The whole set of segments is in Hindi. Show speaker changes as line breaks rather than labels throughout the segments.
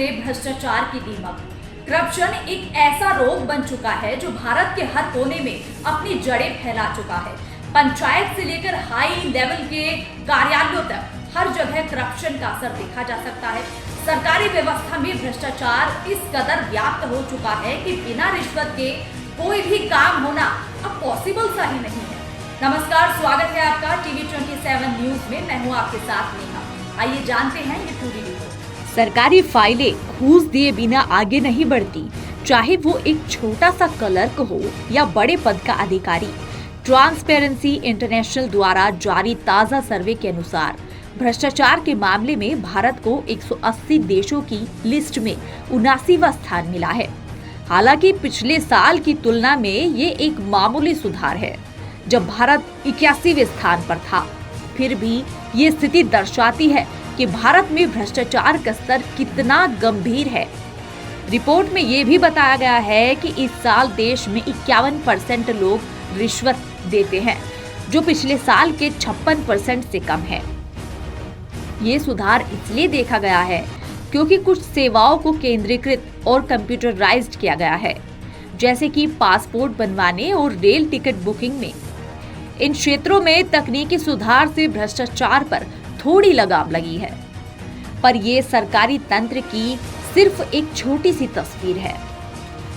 में भ्रष्टाचार की दीमक। करप्शन एक ऐसा रोग बन चुका है जो भारत के हर कोने में अपनी जड़ें फैला चुका है। पंचायत से लेकर हाई लेवल के कार्यालयों तक हर जगह करप्शन का असर देखा जा सकता है। सरकारी व्यवस्था में भ्रष्टाचार इस कदर व्याप्त हो चुका है कि बिना रिश्वत के कोई भी काम होना अब पॉसिबल सा ही नहीं है। नमस्कार, स्वागत है आपका टीवी 27 न्यूज में। मैं हूं आपके साथ नेहा। आइए जानते हैं ये पूरी रिपोर्ट।
सरकारी फाइलें घूस दिए बिना आगे नहीं बढ़ती, चाहे वो एक छोटा सा क्लर्क हो या बड़े पद का अधिकारी। ट्रांसपेरेंसी इंटरनेशनल द्वारा जारी ताजा सर्वे के अनुसार भ्रष्टाचार के मामले में भारत को 180 देशों की लिस्ट में 79वां स्थान मिला है। हालांकि पिछले साल की तुलना में ये एक मामूली सुधार है, जब भारत 81वें स्थान पर था। फिर भी ये स्थिति दर्शाती है कि भारत में भ्रष्टाचार का स्तर कितना गंभीर है। रिपोर्ट में ये भी बताया गया है कि इस साल देश में 51% लोग रिश्वत देते हैं, जो पिछले साल के 56% से कम है। ये सुधार इसलिए देखा गया है क्योंकि कुछ सेवाओं को केंद्रीकृत और कंप्यूटराइज्ड किया गया है, जैसे कि पासपोर्ट बनवाने और रेल टिकट बुकिंग में। इन क्षेत्रों में तकनीकी सुधार से भ्रष्टाचार पर थोड़ी लगाम लगी है, पर ये सरकारी तंत्र की सिर्फ एक छोटी सी तस्वीर है।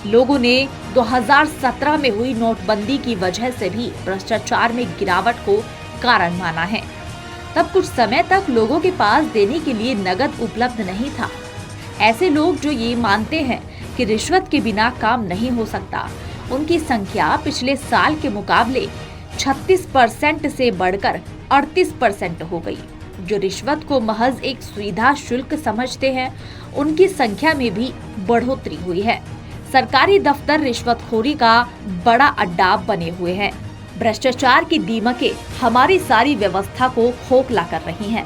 लोगों ने 2017 में हुई नोटबंदी की वजह से भी भ्रष्टाचार में गिरावट को कारण माना है। तब कुछ समय तक लोगों के पास देने के लिए नगद उपलब्ध नहीं था। ऐसे लोग जो ये मानते हैं कि रिश्वत के बिना काम नहीं हो सकता, उनकी संख्या पिछले साल के मुकाबले 36% से बढ़कर 38% हो गई। जो रिश्वत को महज एक सुविधा शुल्क समझते हैं, उनकी संख्या में भी बढ़ोतरी हुई है। सरकारी दफ्तर रिश्वतखोरी का बड़ा अड्डा बने हुए हैं। भ्रष्टाचार की दीमकें हमारी सारी व्यवस्था को खोखला कर रही हैं।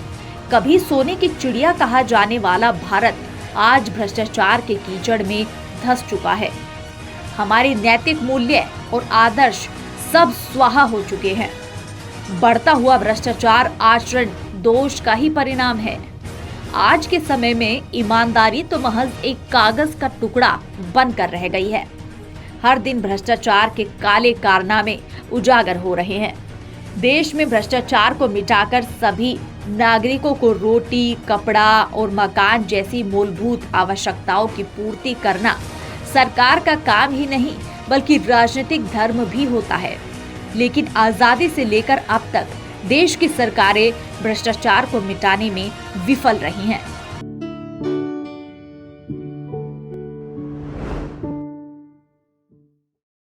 कभी सोने की चिड़िया कहा जाने वाला भारत आज भ्रष्टाचार के कीचड़ में धंस चुका है। हमारे नैतिक मूल्य और आदर्श सब स्वाहा हो चुके हैं। बढ़ता हुआ भ्रष्टाचार आचरण दोष का ही परिणाम है। आज के समय में ईमानदारी तो महज एक कागज का टुकड़ा बनकर रह गई है। हर दिन भ्रष्टाचार के काले कारनामे उजागर हो रहे हैं। देश में भ्रष्टाचार को मिटाकर सभी नागरिकों को रोटी, कपड़ा और मकान जैसी मूलभूत आवश्यकताओं की पूर्ति करना सरकार का काम ही नहीं, बल्कि राजनीतिक धर्म भी होता है। लेकिन आजादी से लेकर अब तक देश की सरकारें भ्रष्टाचार को मिटाने में विफल रही हैं।